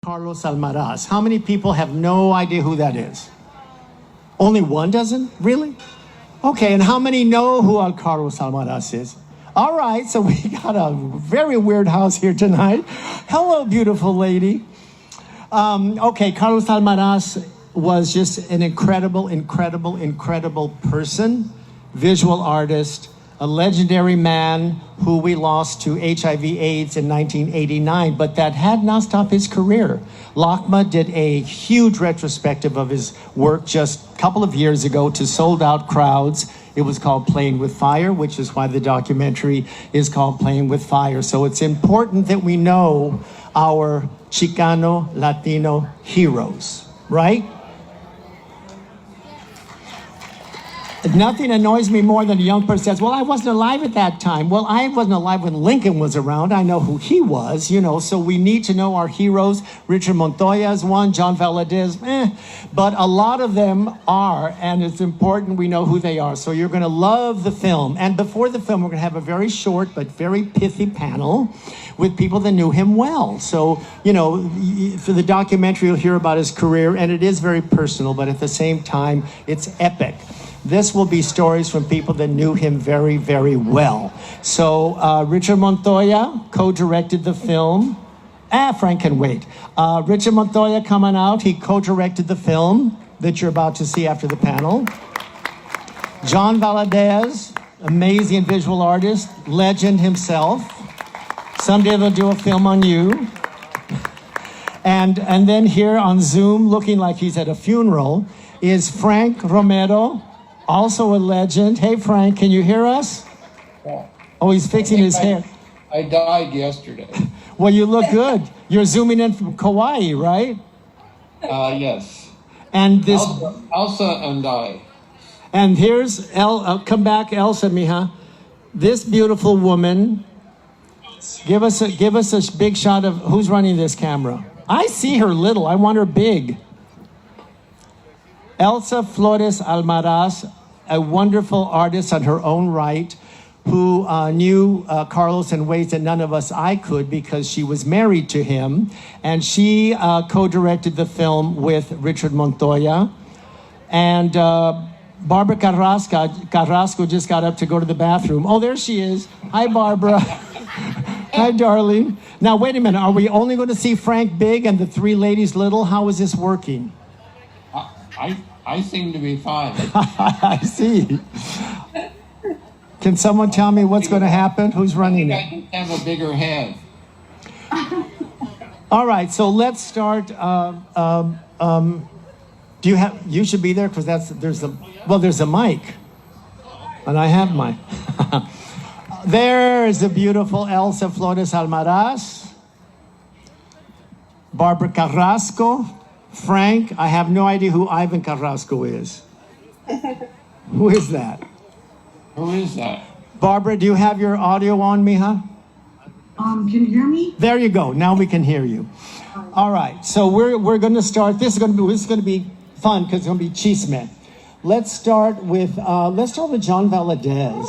Carlos Almaraz. How many people have no idea who that is? Only one doesn't? Really? Okay, and how many know who Carlos Almaraz is? All right, so we got a very weird house here tonight. Hello, beautiful lady. Okay, Carlos Almaraz was just an incredible person, visual artist, a legendary man who we lost to HIV/AIDS in 1989, but that had not stopped his career. LACMA did a huge retrospective of his work just a couple of years ago to sold-out crowds. It was called Playing with Fire, which is why the documentary is called Playing with Fire. So it's important that we know our Chicano, Latino heroes, right? Nothing annoys me more than a young person says, well, I wasn't alive at that time. Well, I wasn't alive when Lincoln was around. I know who he was, so we need to know our heroes. Richard Montoya is one, John Valadez, but a lot of them are, and it's important we know who they are. So you're going to love the film. And before the film, we're going to have a very short but very pithy panel with people that knew him well. So, for the documentary, you'll hear about his career, and it is very personal, but at the same time, it's epic. This will be stories from people that knew him very, very well. So Richard Montoya co-directed the film. Frank can wait. Richard Montoya coming out. He co-directed the film that you're about to see after the panel. John Valadez, amazing visual artist, legend himself. Someday they'll do a film on you. And then here on Zoom, looking like he's at a funeral, is Frank Romero, also a legend. Hey, Frank, can you hear us? Yeah. Oh, he's fixing his hair. I died yesterday. Well, you look good. You're zooming in from Kauai, right? Yes. And this... Elsa and I. And here's... come back, Elsa, mija. This beautiful woman. Give us a big shot of... Who's running this camera? I see her little. I want her big. Elsa Flores Almaraz, a wonderful artist on her own right, who knew Carlos in ways that none of I could, because she was married to him. And she co-directed the film with Richard Montoya. And Barbara Carrasco just got up to go to the bathroom. Oh, there she is. Hi, Barbara. Hi, darling. Now, wait a minute. Are we only going to see Frank big and the three ladies little? How is this working? I seem to be fine. I see. Can someone tell me what's going to happen? Who's running it? I have a bigger head. All right, so let's start. You should be there because there's a mic, and I have mine. There's the beautiful Elsa Flores Almaraz, Barbara Carrasco. Frank, I have no idea who Ivan Carrasco is. Who is that? Who is that? Barbara, do you have your audio on, mija? Can you hear me? There you go. Now we can hear you. All right. So we're going to start. This is going to be fun because it's going to be chisme. Let's start with John Valadez.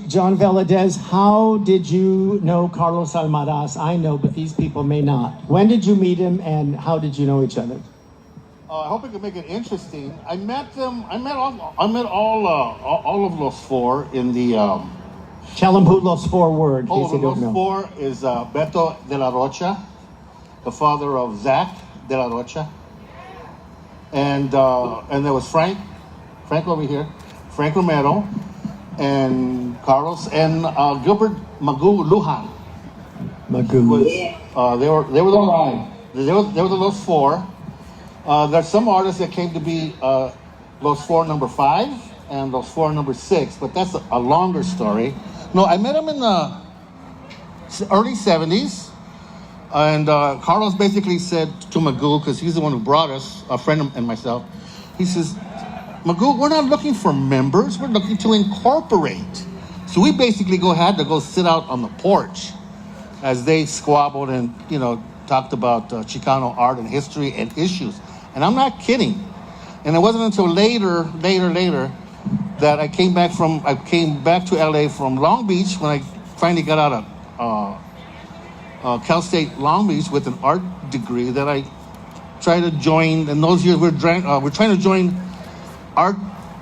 John Valadez, how did you know Carlos Almaraz? I know, but these people may not. When did you meet him, and how did you know each other? I hope I can make it interesting. I met them. I met all of Los Four in the. Tell them who Los Four were, in case they don't know. Los Four is Beto de la Rocha, the father of Zach de la Rocha, and there was Frank over here, Frank Romero, and Carlos, and Gilbert Magoo Lujan. Magoo. They were the Los Four. There's some artists that came to be Los Four number 5 and Los Four number 6, but that's a longer story. No, I met him in the early 70s, and Carlos basically said to Magoo, because he's the one who brought us, a friend and myself, he says, Magoo, we're not looking for members, we're looking to incorporate. So we basically had to go sit out on the porch as they squabbled and, talked about Chicano art and history and issues. And I'm not kidding. And it wasn't until later that I came back to LA from Long Beach when I finally got out of Cal State Long Beach with an art degree that I tried to join. In those years, we're trying to join art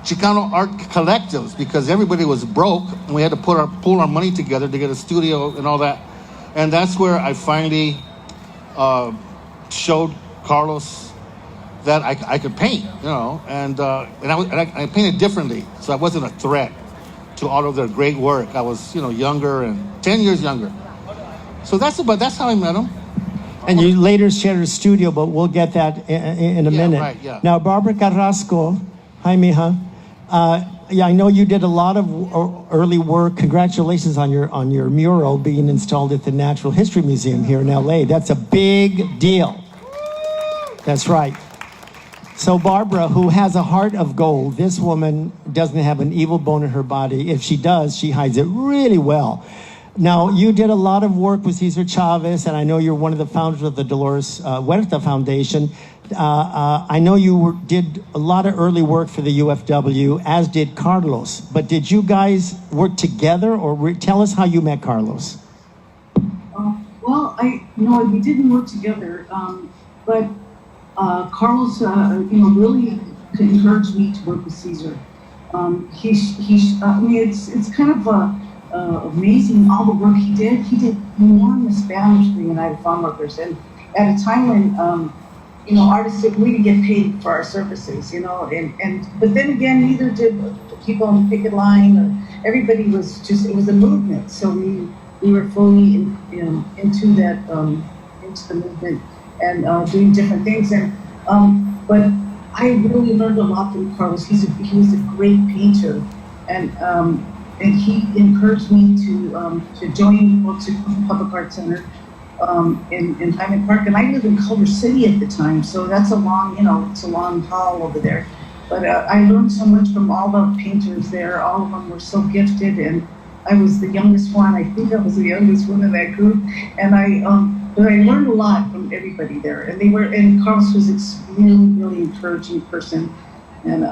Chicano art collectives because everybody was broke and we had to pull our money together to get a studio and all that. And that's where I finally showed Carlos that I could paint, and I painted differently, so I wasn't a threat to all of their great work. I was, younger and 10 years younger. So that's how I met him. And you later shared a studio, but we'll get that in a minute. Right, yeah. Now, Barbara Carrasco, hi, mija. I know you did a lot of early work. Congratulations on your mural being installed at the Natural History Museum here in LA. That's a big deal. That's right. So Barbara, who has a heart of gold, this woman doesn't have an evil bone in her body. If she does, she hides it really well. Now, you did a lot of work with Cesar Chavez, and I know you're one of the founders of the Dolores Huerta Foundation. I know you did a lot of early work for the UFW, as did Carlos. But did you guys work together, or tell us how you met Carlos? Well, we didn't work together, but Carlos, really encouraged me to work with Cesar. It's kind of amazing all the work he did. He did enormous banners for United Farm Workers, and at a time when artists we didn't get paid for our services, but then again, neither did people on the picket line. Or everybody it was a movement. So we were fully into that into the movement and doing different things. And but I really learned a lot from Carlos. He was a great painter, and he encouraged me to join Walt Public Art Center in Hyman Park. And I lived in Culver City at the time, so that's a long haul over there. But I learned so much from all the painters there. All of them were so gifted, and I was the youngest one. I think I was the youngest one in that group, and but I learned a lot from everybody there. And Carlos was a really, really encouraging person, and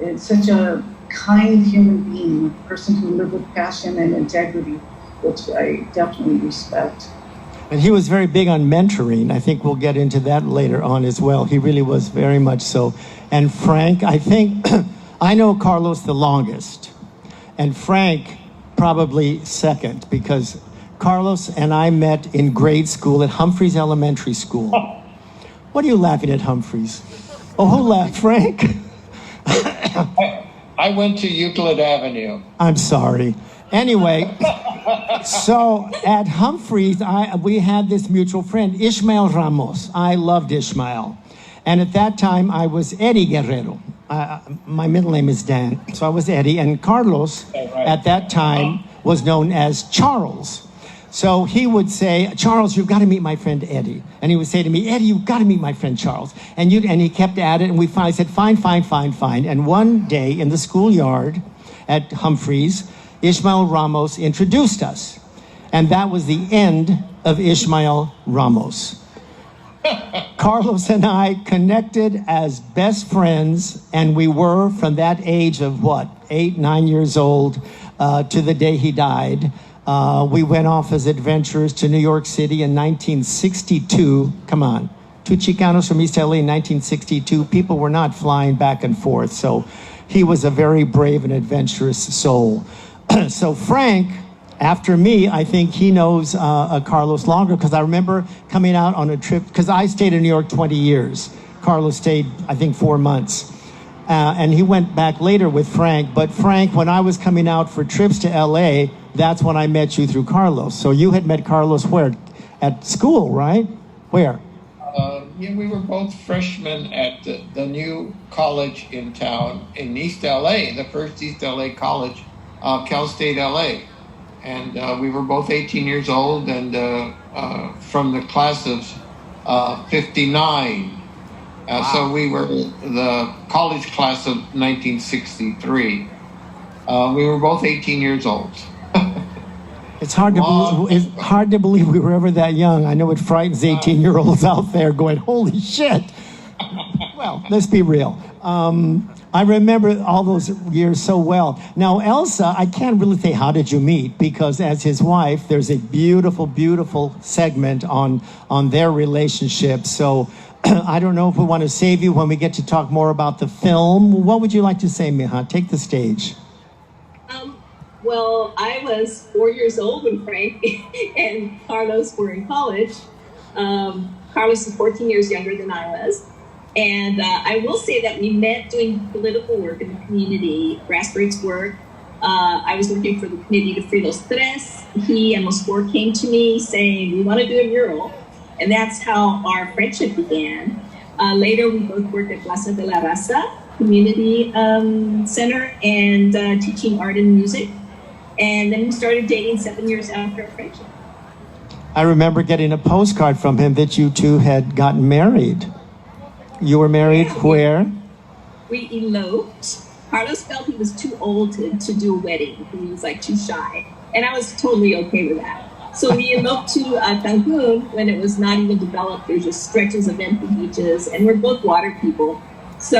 it's such a kind human being, a person who lived with passion and integrity, which I definitely respect. And he was very big on mentoring. I think we'll get into that later on as well. He really was very much so. And Frank, I think, I know Carlos the longest, and Frank probably second, because Carlos and I met in grade school at Humphreys Elementary School. What are you laughing at, Humphreys? Oh, who laughed? Frank? I went to Euclid Avenue. I'm sorry. Anyway, so at Humphreys, we had this mutual friend, Ishmael Ramos. I loved Ishmael. And at that time, I was Eddie Guerrero. My middle name is Dan, so I was Eddie. And Carlos, at that time, was known as Charles. So he would say, Charles, you've got to meet my friend Eddie. And he would say to me, Eddie, you've got to meet my friend Charles. And he kept at it, and we finally said, fine. And one day in the schoolyard at Humphreys, Ishmael Ramos introduced us. And that was the end of Ishmael Ramos. Carlos and I connected as best friends, and we were from that age of 8, 9 years old to the day he died. We went off as adventurers to New York City in 1962. Come on. Two Chicanos from East LA in 1962. People were not flying back and forth. So he was a very brave and adventurous soul. So Frank, after me, I think he knows Carlos longer, because I remember coming out on a trip, because I stayed in New York 20 years. Carlos stayed, I think, 4 months. And he went back later with Frank. But Frank, when I was coming out for trips to LA, that's when I met you through Carlos. So you had met Carlos where? At school, right? Where? We were both freshmen at the new college in town in East LA, the first East LA college, Cal State LA. And we were both 18 years old, and from the class of 59. Wow. So we were the college class of 1963. We were both 18 years old. It's hard to believe we were ever that young. I know it frightens 18-year-olds out there going, holy shit. Well, let's be real. I remember all those years so well. Now, Elsa, I can't really say how did you meet, because as his wife, there's a beautiful, beautiful segment on their relationship. So I don't know if we want to save you when we get to talk more about the film. What would you like to say, Mija? Take the stage. Well, I was 4 years old when Frank and Carlos were in college. Carlos is 14 years younger than I was. And I will say that we met doing political work in the community, grassroots work. I was working for the committee to Free Los Tres. He and Los Four came to me saying, we want to do a mural. And that's how our friendship began. Later, we both worked at Plaza de la Raza Community Center and teaching art and music. And then we started dating 7 years after our friendship. I remember getting a postcard from him that you two had gotten married. You were married where? We eloped. Carlos felt he was too old to do a wedding. He was like too shy. And I was totally okay with that. So we eloped to Cancun when it was not even developed. There's just stretches of empty beaches. And we're both water people. So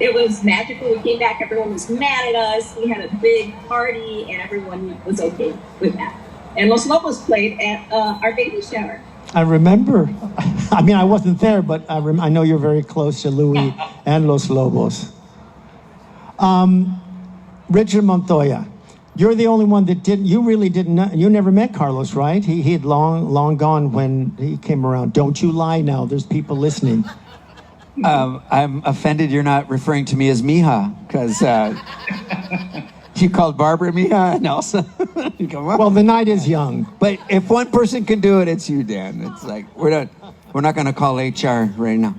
it was magical. We came back, everyone was mad at us. We had a big party and everyone was okay with that. And Los Lobos played at our baby shower. I remember. I mean, I wasn't there, but I know you're very close to Louis and Los Lobos. Richard Montoya, you're the only one that didn't, you really didn't, you never met Carlos, right? He had long gone when he came around. Don't you lie now, there's people listening. I'm offended you're not referring to me as Mija, because you called Barbara Mija and Elsa. You go, Well, the night is young. but if one person can do it, it's you, Dan. It's like we're not going to call HR right now.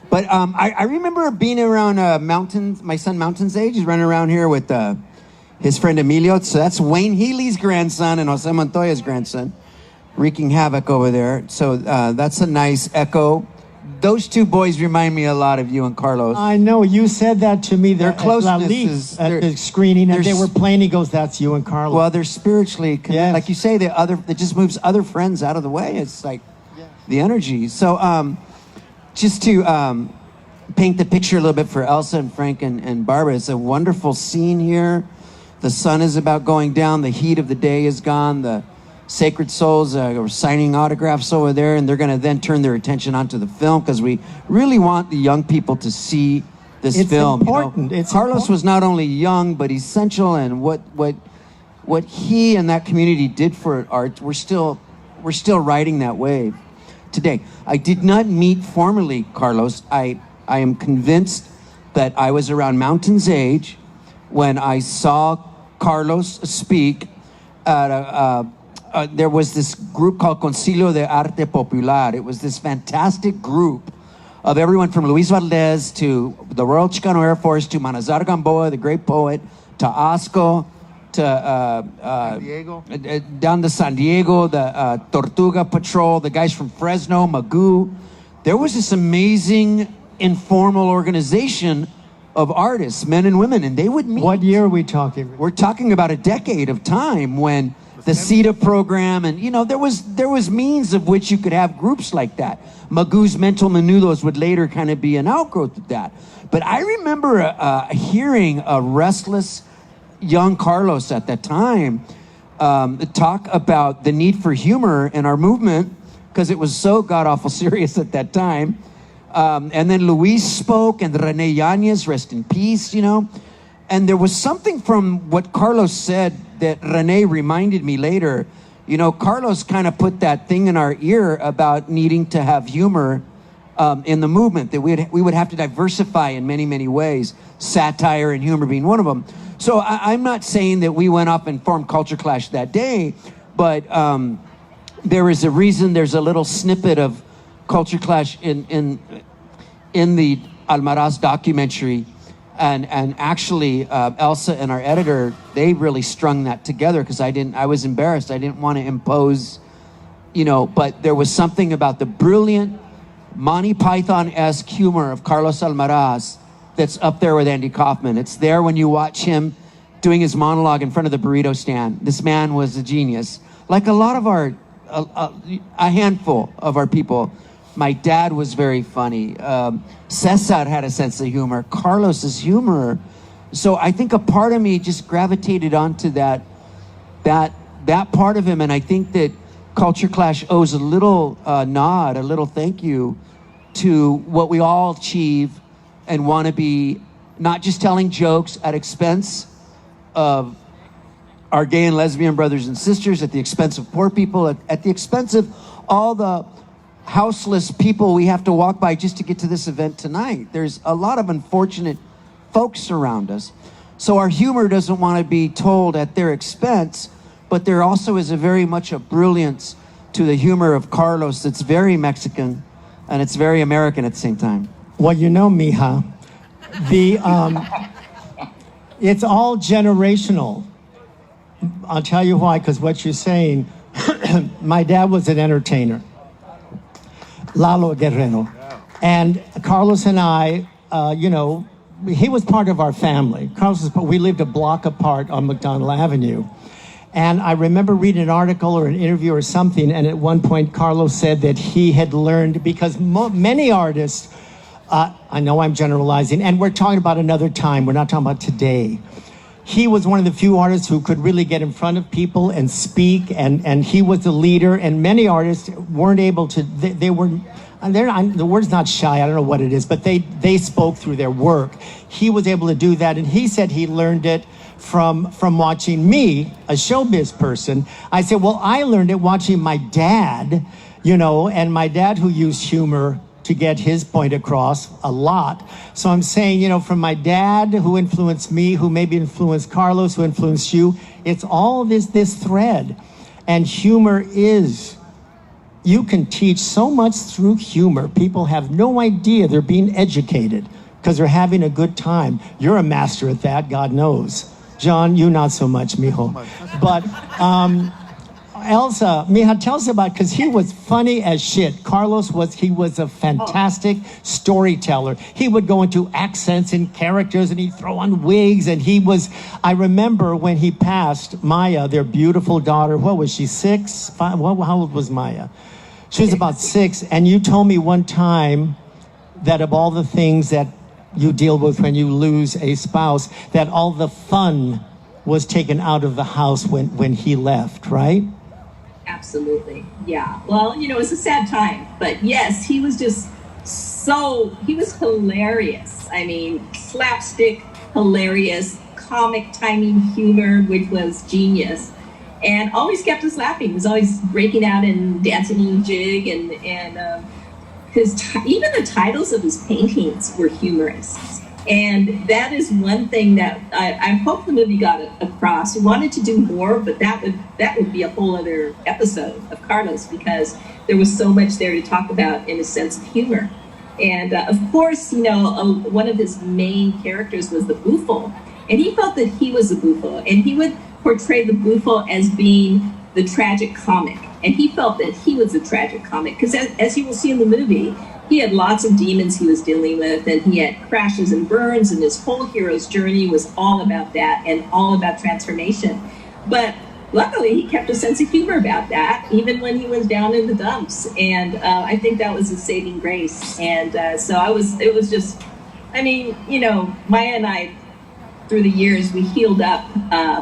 But I remember being around Mountains. My son Mountain's age. He's running around here with his friend Emilio. So that's Wayne Healy's grandson and Jose Montoya's grandson, wreaking havoc over there. So that's a nice echo. Those two boys remind me a lot of you and Carlos. I know, you said that to me. Their closeness is- at the screening, and they there's- were playing. He goes, "That's you and Carlos." Well, they're spiritually, Yes. like you say, it just moves other friends out of the way. It's like the energy. So just to paint the picture a little bit for Elsa and Frank and Barbara, it's a wonderful scene here. The sun is about going down. The heat of the day is gone. The Sacred Souls are signing autographs over there, and they're going to then turn their attention onto the film because we really want the young people to see this It's film. important. It's Carlos important. was not only young but essential, and what he and that community did for art, we're still riding that wave today. I did not meet formally Carlos. I am convinced that I was around Mountain's age when I saw Carlos speak at there was this group called Concilio de Arte Popular. It was this fantastic group of everyone from Luis Valdez to the Royal Chicano Air Force to Manazar Gamboa, the great poet, to Asco, to San Diego. down to San Diego, the Tortuga Patrol, the guys from Fresno, Magoo. There was this amazing informal organization of artists, men and women, and they would meet. What year are we talking? We're talking about a decade of time when the CETA program, and there was means of which you could have groups like that. Magoo's Mental Menudos would later kind of be an outgrowth of that. But I remember hearing a restless young Carlos at that time talk about the need for humor in our movement because it was so god-awful serious at that time. And then Luis spoke, and Rene Yanez, rest in peace, And there was something from what Carlos said that Rene reminded me later. Carlos kind of put that thing in our ear about needing to have humor in the movement, that we would have to diversify in many, many ways, satire and humor being one of them. So I'm not saying that we went off and formed Culture Clash that day, but there is a reason there's a little snippet of Culture Clash in the Almaraz documentary. And actually, Elsa and our editor, they really strung that together because I was embarrassed. I didn't want to impose, but there was something about the brilliant Monty Python-esque humor of Carlos Almaraz that's up there with Andy Kaufman. It's there when you watch him doing his monologue in front of the burrito stand. This man was a genius. Like a lot of a handful of our people. My dad was very funny. Cesar had a sense of humor. Carlos's humor. So I think a part of me just gravitated onto that part of him, and I think that Culture Clash owes a little nod, a little thank you to what we all achieve and want to be, not just telling jokes at expense of our gay and lesbian brothers and sisters, at the expense of poor people, at the expense of all the houseless people we have to walk by just to get to this event tonight. There's a lot of unfortunate folks around us. So our humor doesn't want to be told at their expense, but there also is a very much a brilliance to the humor of Carlos that's very Mexican and it's very American at the same time. Well, you know, mija, it's all generational. I'll tell you why, because what you're saying, my dad was an entertainer, Lalo Guerrero. And Carlos and I, he was part of our family. We lived a block apart on McDonald Avenue. And I remember reading an article or an interview or something, and at one point Carlos said that he had learned, because many artists, I know I'm generalizing, and we're talking about another time, we're not talking about today. He was one of the few artists who could really get in front of people and speak, and he was the leader, and many artists weren't able to, the word's not shy, I don't know what it is, but they spoke through their work. He was able to do that, and he said he learned it from watching me, a showbiz person. I said, well, I learned it watching my dad, and my dad who used humor to get his point across a lot. So I'm saying, from my dad who influenced me, who maybe influenced Carlos, who influenced you, it's all this thread. And humor is, you can teach so much through humor. People have no idea they're being educated because they're having a good time. You're a master at that, God knows. John, you not so much, mijo. But Elsa, mija, tell us about, because he was funny as shit. Carlos was a fantastic storyteller. He would go into accents and characters, and he'd throw on wigs, and I remember when he passed, Maya, their beautiful daughter, what was she, 6? 5? How old was Maya? She was about 6, and you told me one time that of all the things that you deal with when you lose a spouse, that all the fun was taken out of the house when he left, right? Absolutely. Yeah. Well, it's a sad time, but yes, he was just he was hilarious. I mean, slapstick, hilarious, comic timing humor, which was genius, and always kept us laughing. He was always breaking out and dancing in jig, and even the titles of his paintings were humorous. And that is one thing that I hope the movie got across. We wanted to do more, but that would be a whole other episode of Carlos, because there was so much there to talk about in a sense of humor. And of course, one of his main characters was the buffo, and he felt that he was a buffo, and he would portray the buffo as being the tragic comic. And he felt that he was a tragic comic because, as you will see in the movie, he had lots of demons he was dealing with, and he had crashes and burns, and his whole hero's journey was all about that and all about transformation. But luckily, he kept a sense of humor about that, even when he was down in the dumps. And I think that was a saving grace. And it was just, Maya and I, through the years, we healed up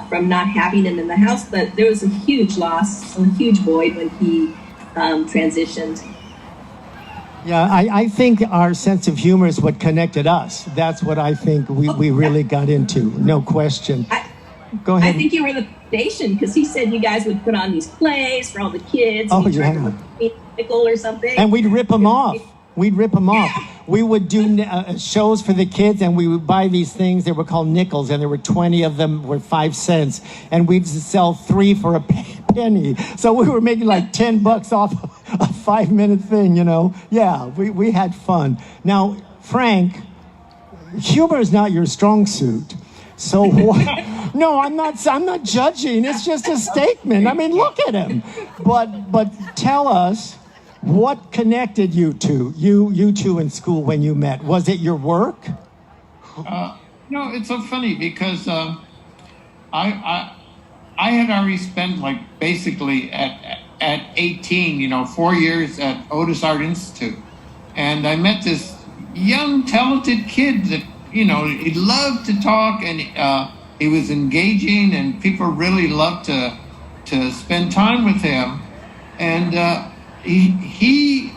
from not having him in the house, but there was a huge loss, a huge void when he transitioned. Yeah, I think our sense of humor is what connected us. That's what I think we really got into, no question. Go ahead. I think you were the foundation, because he said you guys would put on these plays for all the kids. Oh, and yeah. Nickel or something. And we'd rip them off. We would do shows for the kids, and we would buy these things. They were called nickels, and there were 20 of them, were 5 cents, and we'd sell 3 for a penny. So we were making like $10 off a 5-minute thing, Yeah, we had fun. Now, Frank, humor is not your strong suit. So no, I'm not judging. It's just a statement. I mean, look at him. But tell us, what connected you two in school when you met? Was it your work? No, it's so funny because I had already spent basically at 18, 4 years at Otis Art Institute. and I met this young, talented kid that, you know, he loved to talk, and he was engaging, and people really loved to spend time with him. And he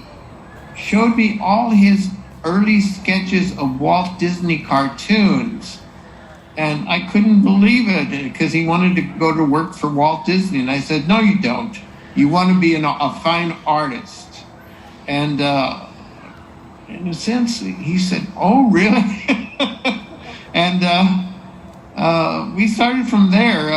showed me all his early sketches of Walt Disney cartoons. And I couldn't believe it, because he wanted to go to work for Walt Disney. And I said, no, you don't. You want to be a fine artist. And in a sense, he said, oh, really? And we started from there.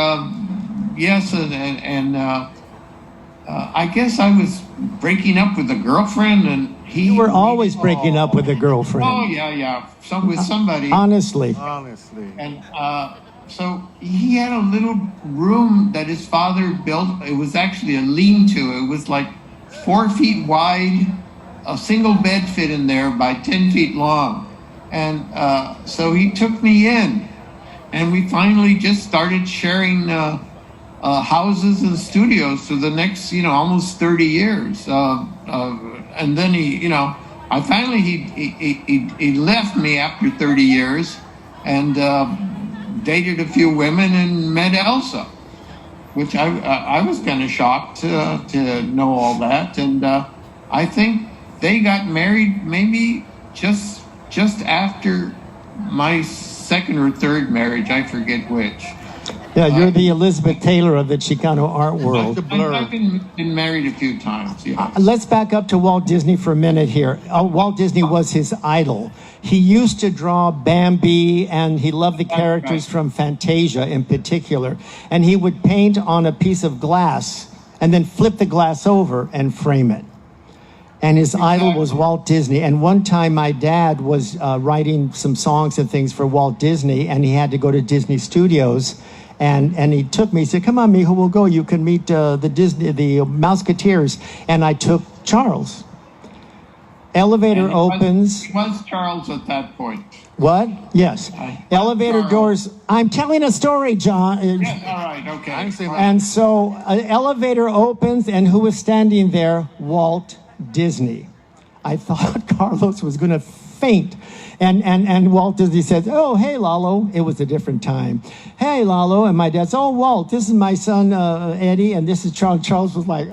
Yes, and I guess I was breaking up with a girlfriend, and You were always breaking up with a girlfriend. Oh, yeah. With somebody. Honestly. And so he had a little room that his father built. It was actually a lean-to. It was like 4 feet wide. A single bed fit in there by 10 feet long. And so he took me in. And we finally just started sharing houses and studios for the next, almost 30 years. And then he left me after 30 years and dated a few women and met Elsa, which I was kind of shocked to know all that. And I think they got married maybe just after my second or third marriage. I forget which. Yeah, you're the Elizabeth Taylor of the Chicano art world. I've been married a few times, yeah. Let's back up to Walt Disney for a minute here. Walt Disney was his idol. He used to draw Bambi, and he loved the characters from Fantasia in particular. And he would paint on a piece of glass and then flip the glass over and frame it. And his idol was Walt Disney. And one time my dad was writing some songs and things for Walt Disney, and he had to go to Disney Studios. And he took me, he said, come on, mijo, we'll go. You can meet the Mouseketeers. And I took Charles. Elevator opens. It was Charles at that point. What? Yes. Elevator Charles. Doors. I'm telling a story, John. Yes, all right, okay. And so an elevator opens, and who was standing there? Walt Disney. I thought Carlos was going to faint. And Walt Disney said, oh, hey, Lalo. It was a different time. Hey, Lalo. And my dad said, oh, Walt, this is my son, Eddie, and this is Charles. Charles was like,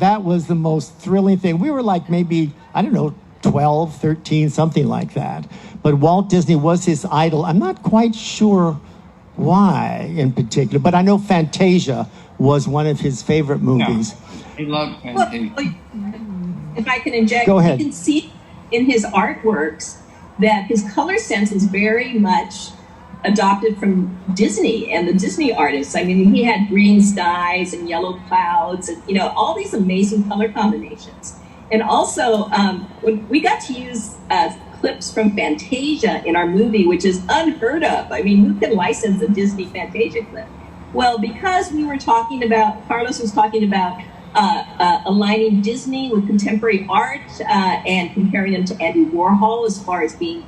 that was the most thrilling thing. We were like maybe, 12, 13, something like that. But Walt Disney was his idol. I'm not quite sure why in particular, but I know Fantasia was one of his favorite movies. Yeah, he loved Fantasia. If I can inject, Go ahead. You can see in his artworks that his color sense is very much adopted from Disney and the Disney artists. I mean, he had green skies and yellow clouds and, all these amazing color combinations. And also, when we got to use clips from Fantasia in our movie, which is unheard of. I mean, who can license a Disney Fantasia clip? Well, because we were talking about, Carlos was talking about aligning Disney with contemporary art and comparing them to Andy Warhol as far as being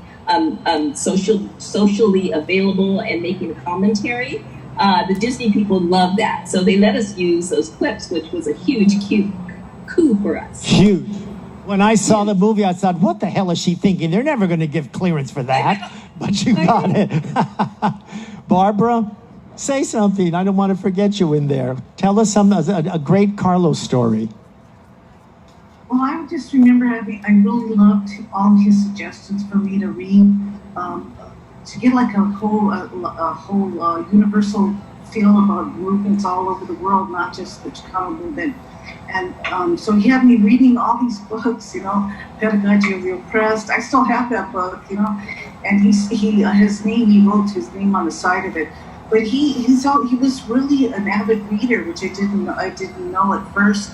socially available and making a commentary. The Disney people love that. So they let us use those clips, which was a huge coup for us. Huge. When I saw the movie, I thought, what the hell is she thinking? They're never going to give clearance for that. But you got it. Barbara, say something. I don't want to forget you in there. Tell us a great Carlos story. Well, I just remember I really loved all his suggestions for me to read, to get like a whole universal feel about movements all over the world, not just the Chicano movement. And so he had me reading all these books, Pedagogy of the Oppressed. I still have that book, and he wrote his name on the side of it. But he was really an avid reader, which I didn't know at first.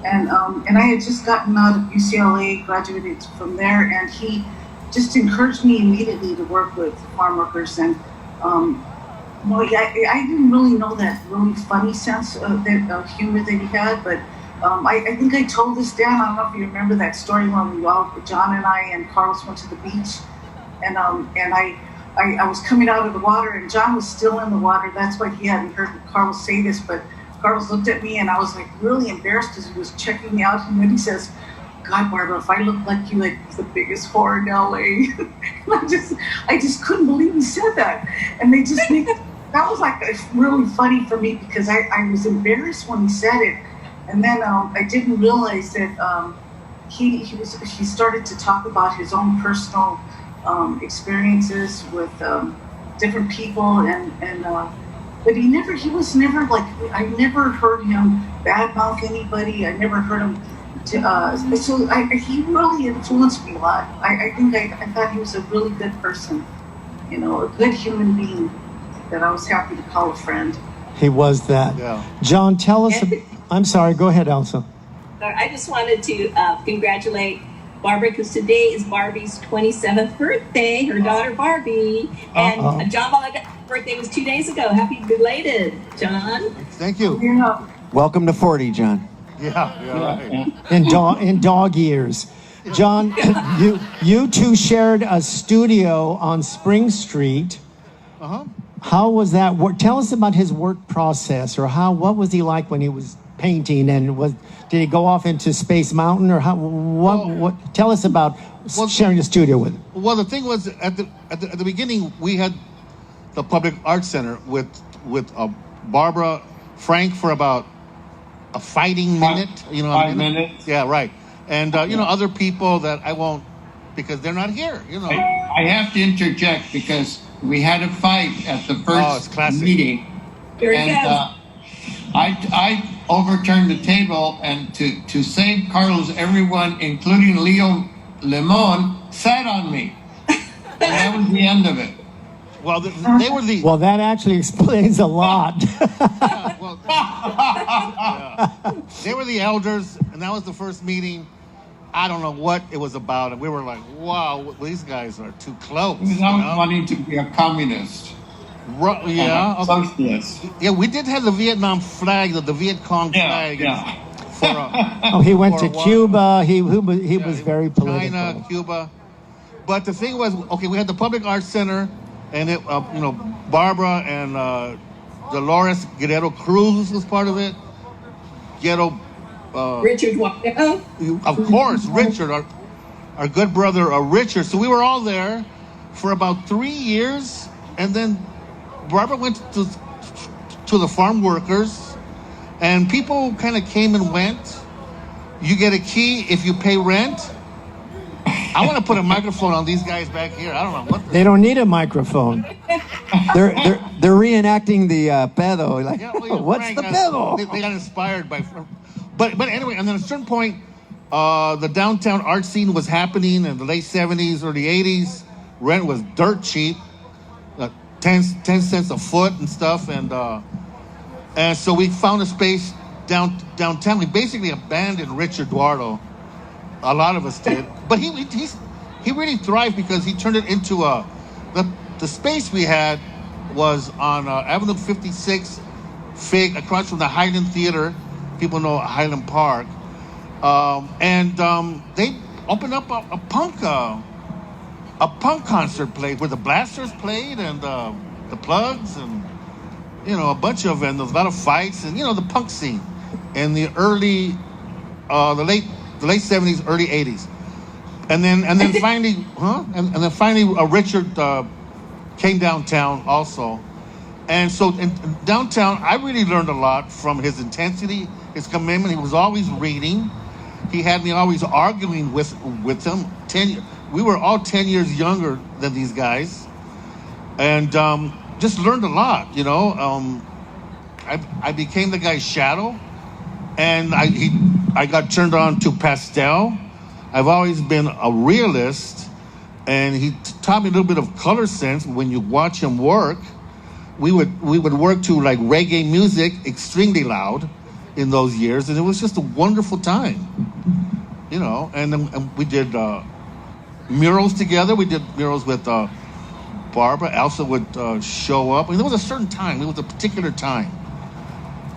And I had just gotten out of UCLA, graduated from there, and he just encouraged me immediately to work with farm workers. And I didn't really know that really funny sense of humor that he had, but I think I told this, Dan, I don't know if you remember that story when John and I and Carlos went to the beach, and I was coming out of the water, and John was still in the water. That's why he hadn't heard Carlos say this, but Carlos looked at me, and I was like really embarrassed because he was checking me out, and then he says, God, Barbara, if I look like you, like the biggest whore in LA. And I just couldn't believe he said that. And they just make, that was like really funny for me because I was embarrassed when he said it. And then I didn't realize that he started to talk about his own personal experiences with different people and but he was never like, I never heard him badmouth anybody. I never heard him he really influenced me a lot. I thought he was a really good person, you know, a good human being that I was happy to call a friend. He was that. Yeah. John, tell us. I'm sorry. Go ahead, Elsa. I just wanted to congratulate Barbara because today is Barbie's 27th birthday, her daughter Barbie. And John Valadez's birthday was 2 days ago. Happy belated, John. Thank you. Yeah. Welcome to 40, John. Yeah. In dog years. John, you two shared a studio on Spring Street. Uh-huh. How was that work? Tell us about his work process, or what was he like when he was painting, and did he go off into Space Mountain, or what? Tell us about sharing a studio with him. Well, the thing was at the beginning we had the Public Arts Center with Barbara, Frank for about a fighting minute, you know, 5 minutes. Yeah, right. And you know, other people that I won't because they're not here. You know, I have to interject because we had a fight at the first meeting, Here he and goes. I overturned the table, and to save Carlos, everyone, including Leo Lemon, sat on me, and that was the end of it. well, they were the Well, that actually explains a lot. they were the elders, and that was the first meeting. I don't know what it was about, and we were like, "Wow, these guys are too close." He was always wanting to be a communist. Yeah, okay. Socialist. Yeah, we did have the Vietnam flag, the Viet Cong flag. Yeah. For, He went for to a while. Cuba. He was very political. China, Cuba. But the thing was, okay, we had the Public Arts Center, and it, you know, Barbara and Dolores Guerrero Cruz was part of it. Richard Walt. Of course, Richard, our good brother, Richard. So we were all there for about 3 years, and then Barbara went to the farm workers, and people kind of came and went. You get a key if you pay rent. I want to put a microphone on these guys back here. I don't know what. They don't need a microphone. They're reenacting the pedo. Like, Yeah, well, you know, what's Frank, the pedo? They got inspired by. But anyway, and then at a certain point, the downtown art scene was happening in the late 70s, early 80s. Rent was dirt cheap, 10 cents a foot and stuff, and so we found a space downtown. We basically abandoned Rich Eduardo. A lot of us did, but he really thrived because he turned it into the space we had was on Avenue 56, Fig, across from the Highland Theater. People know Highland Park, and they opened up a punk concert played where the Blasters played and the Plugs and you know a bunch of, and there was a lot of fights and you know the punk scene in the early the late 70s, early 80s, and then finally and then finally Richard came downtown also, and so in downtown I really learned a lot from his intensity, his commitment. He was always reading. He had me always arguing with him. We were all 10 years younger than these guys, and just learned a lot. You know, I became the guy's shadow, and I got turned on to pastel. I've always been a realist, and he taught me a little bit of color sense. When you watch him work, we would work to like reggae music, extremely loud, in those years, and it was just a wonderful time. You know, and we did murals together. We did murals with Barbara. Elsa would show up. I mean, there was a certain time. It was a particular time.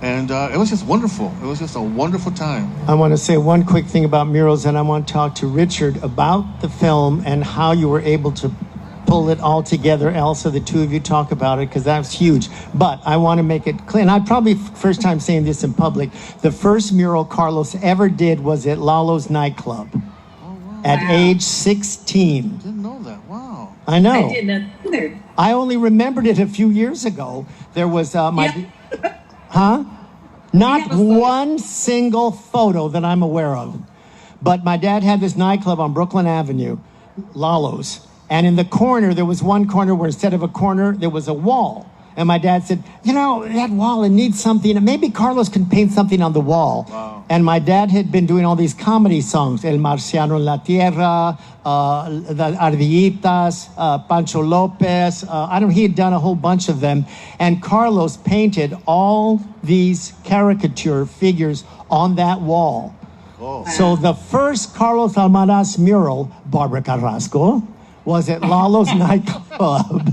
And it was just wonderful. It was just a wonderful time. I want to say one quick thing about murals, and I want to talk to Richard about the film and how you were able to pull it all together, Elsa, the two of you talk about it, because that's huge. But I want to make it clear, and I probably first time saying this in public, the first mural Carlos ever did was at Lalo's nightclub at age 16. Didn't know that. Wow. I know. I didn't know either. I only remembered it a few years ago. There was Not one single photo that I'm aware of. But my dad had this nightclub on Brooklyn Avenue, Lalo's. And in the corner, there was one corner where instead of a corner, there was a wall. And my dad said, that wall, it needs something. Maybe Carlos can paint something on the wall. Wow. And my dad had been doing all these comedy songs, El Marciano en la Tierra, the Ardillitas, Pancho Lopez. He had done a whole bunch of them. And Carlos painted all these caricature figures on that wall. Oh. So the first Carlos Almaraz mural, Barbara Carrasco, was at Lalo's nightclub.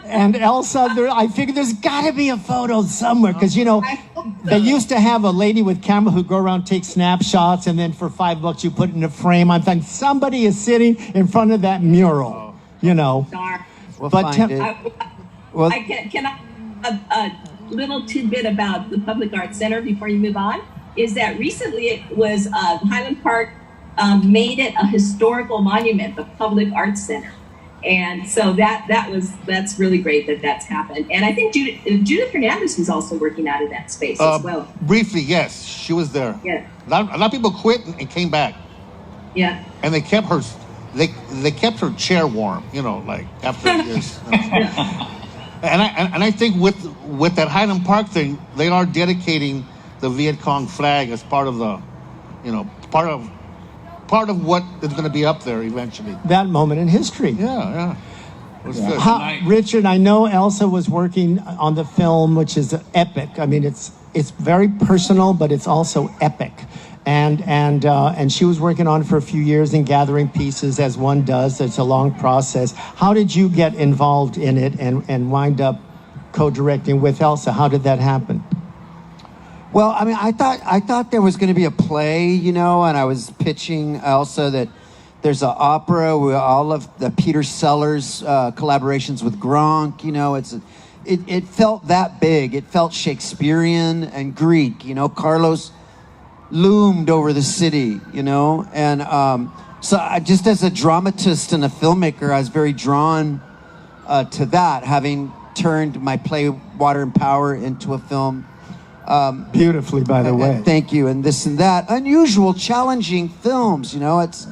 And Elsa, I figured there's got to be a photo somewhere, because, they used to have a lady with camera who'd go around, take snapshots, and then for $5 you put it in a frame. I'm thinking somebody is sitting in front of that mural, We'll but find it. Can I a little tidbit about the Public Arts Center before you move on? Is that recently it was Highland Park made it a historical monument, the Public Arts Center. And so that's really great that's happened. And I think Judith Hernandez was also working out of that space as well. Briefly, yes, she was there. Yeah. A lot of people quit and came back. Yeah. And they kept her. They kept her chair warm. After years. And I think with that Highland Park thing, they are dedicating the Viet Cong flag as part of the, part of what is going to be up there eventually. that moment in history. Yeah. It was good. Richard, I know Elsa was working on the film, which is epic. I mean, it's very personal, but it's also epic. And she was working on it for a few years and gathering pieces, as one does. It's a long process. How did you get involved in it and wind up co-directing with Elsa? How did that happen? Well, I mean, I thought there was going to be a play, and I was pitching Elsa that there's an opera with all of the Peter Sellers collaborations with Gronk. It felt that big. It felt Shakespearean and Greek. Carlos loomed over the city. And so just as a dramatist and a filmmaker, I was very drawn to that, having turned my play Water and Power into a film. Beautifully, by the way. Thank you. And this and that. Unusual, challenging films. It's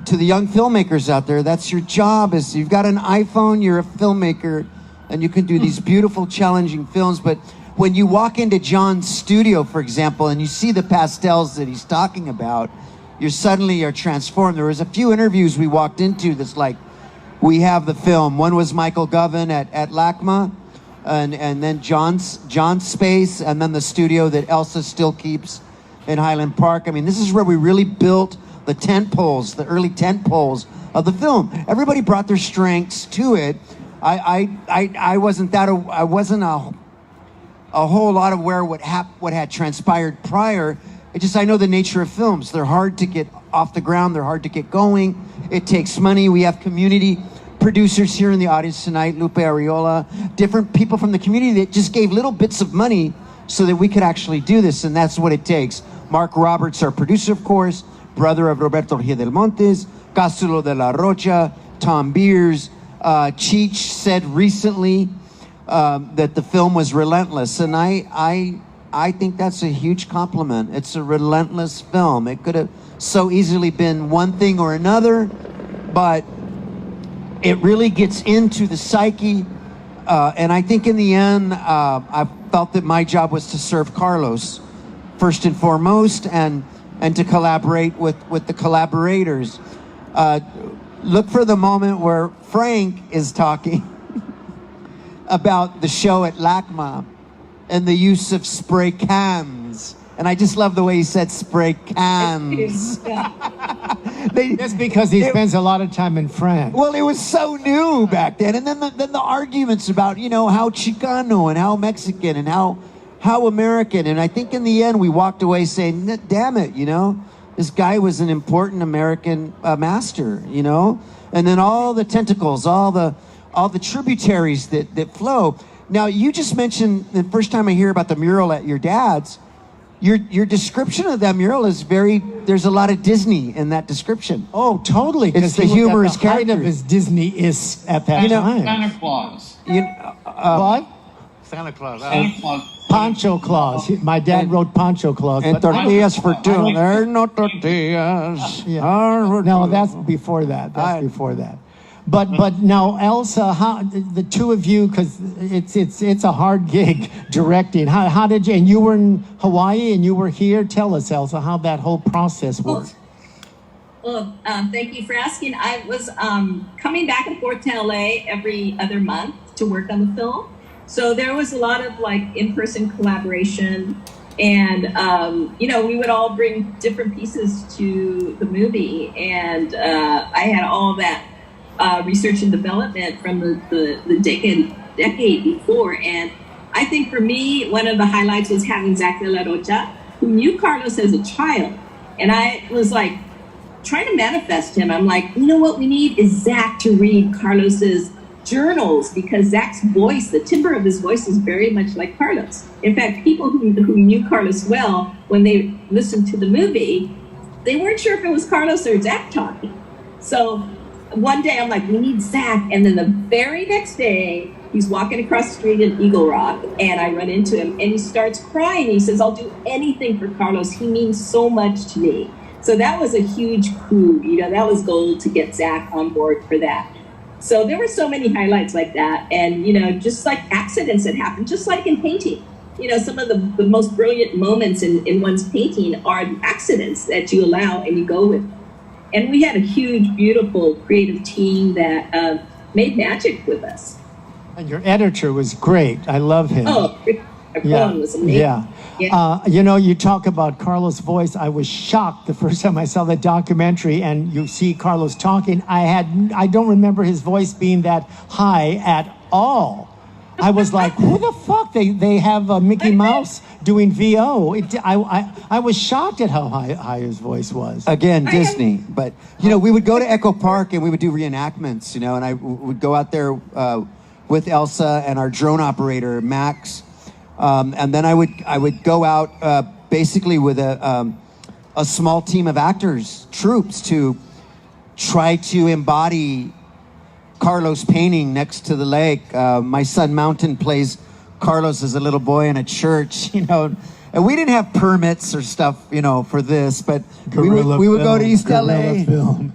to the young filmmakers out there, that's your job. Is you've got an iPhone, you're a filmmaker, and you can do these beautiful, challenging films. But when you walk into John's studio, for example, and you see the pastels that he's talking about, you suddenly are transformed. There was a few interviews we walked into that's like, we have the film. One was Michael Govan at LACMA. And then John's space, and then the studio that Elsa still keeps in Highland Park. I mean, this is where we really built the tent poles, the early tent poles of the film. Everybody brought their strengths to it. I wasn't a whole lot of what had transpired prior. I know the nature of films. They're hard to get off the ground. They're hard to get going. It takes money. We have community producers here in the audience tonight, Lupe Ariola, different people from the community that just gave little bits of money so that we could actually do this, and that's what it takes. Mark Roberts, our producer, of course, brother of Roberto Orgia del Montes, Cástulo de la Rocha, Tom Beers. Cheech said recently that the film was relentless, and I think that's a huge compliment. It's a relentless film. It could have so easily been one thing or another, but it really gets into the psyche, and I think in the end, I felt that my job was to serve Carlos first and foremost, and to collaborate with the collaborators. Look for the moment where Frank is talking about the show at LACMA and the use of spray cans. And I just love the way he said spray cans. That's because he spends a lot of time in France. Well, it was so new back then. And then the arguments about, how Chicano and how Mexican and how American. And I think in the end we walked away saying, damn it, This guy was an important American master, you know? And then all the tentacles, all the tributaries that flow. Now, you just mentioned, the first time I hear about the mural at your dad's, your description of that mural is there's a lot of Disney in that description. Oh, totally. It's the humorous character. character. Of his Disney-is at that time. Santa Claus. What? Santa Claus. Santa Claus. Pancho Claus. My dad wrote Pancho Claus. And but tortillas for two. There are no tortillas. Yeah. No, that's before that. That's before that. But now, Elsa, how the two of you, because it's a hard gig directing. How did you? And you were in Hawaii, and you were here. Tell us, Elsa, how that whole process worked. Well, thank you for asking. I was coming back and forth to LA every other month to work on the film. So there was a lot of like in-person collaboration, and we would all bring different pieces to the movie, and I had all that research and development from the decade before. And I think for me, one of the highlights was having Zach de la Rocha, who knew Carlos as a child, and I was like trying to manifest him. I'm like, you know what we need is Zach to read Carlos's journals, because Zach's voice, the timbre of his voice, is very much like Carlos. In fact, people who knew Carlos well, when they listened to the movie, they weren't sure if it was Carlos or Zach talking. So one day I'm like, we need Zach. And then the very next day, he's walking across the street in Eagle Rock, and I run into him, and he starts crying. He says, I'll do anything for Carlos. He means so much to me. So that was a huge coup. That was gold to get Zach on board for that. So there were so many highlights like that, and just like accidents that happen, just like in painting. Some of the most brilliant moments in one's painting are the accidents that you allow and you go with them. And we had a huge, beautiful, creative team that made magic with us. And your editor was great. I love him. Oh, was amazing. Yeah. You talk about Carlos' voice. I was shocked the first time I saw the documentary, and you see Carlos talking. I don't remember his voice being that high at all. I was like, who the fuck? They have Mickey Mouse doing VO. I was shocked at how high his voice was. Again, Disney. But, we would go to Echo Park and we would do reenactments, and I would go out there with Elsa and our drone operator, Max. And then I would go out basically with a small team of actors, troops, to try to embody Carlos painting next to the lake. My son Mountain plays Carlos as a little boy in a church, and we didn't have permits or stuff, for this, but we would go to East LA,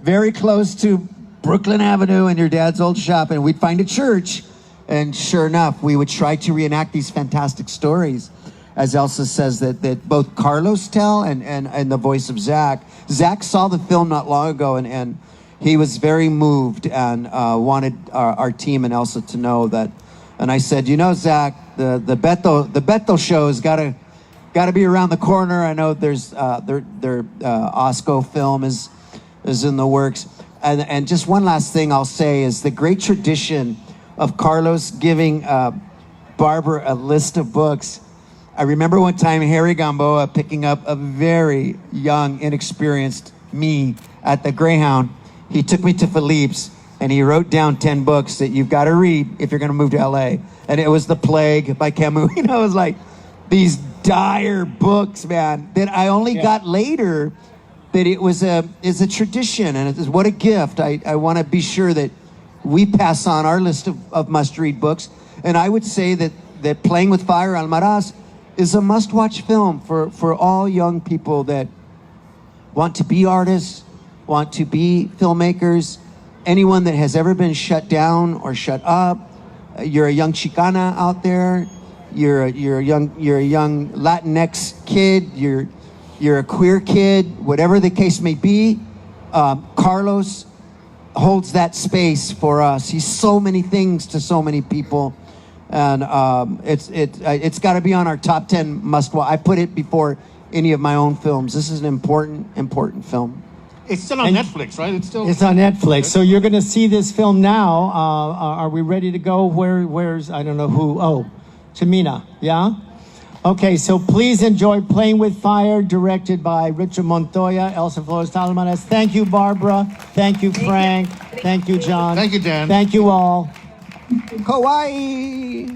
very close to Brooklyn Avenue and your dad's old shop, and we'd find a church. And sure enough, we would try to reenact these fantastic stories, as Elsa says, that both Carlos tell and the voice of Zach. Zach saw the film not long ago, and he was very moved and wanted our team and Elsa to know that. And I said, Zach, the Beto show has got to be around the corner. I know there's their Osco film is in the works. And just one last thing I'll say is the great tradition of Carlos giving Barbara a list of books. I remember one time Harry Gamboa picking up a very young, inexperienced me at the Greyhound. He took me to Philippe's and he wrote down 10 books that you've got to read if you're going to move to LA. And it was The Plague by Camus. It was like these dire books, man, that I only got later, that is a tradition, and it is what a gift. I want to be sure that we pass on our list of must-read books. And I would say that Playing with Fire, Almaraz, is a must-watch film for all young people that want to be artists, want to be filmmakers, anyone that has ever been shut down or shut up. You're a young Chicana out there. You're a young Latinx kid. You're a queer kid. Whatever the case may be, Carlos holds that space for us. He's so many things to so many people, and it's got to be on our top 10 must-watch. I put it before any of my own films. This is an important film. It's still on Netflix, right? It's on Netflix. So you're going to see this film now. Are we ready to go? Where's I don't know who? Oh, Chimina, yeah. Okay, so please enjoy Playing with Fire, directed by Richard Montoya, Elsa Flores, Almaraz. Thank you, Barbara. Thank you, Frank. Thank you, John. Thank you, Dan. Thank you all. Hawaii.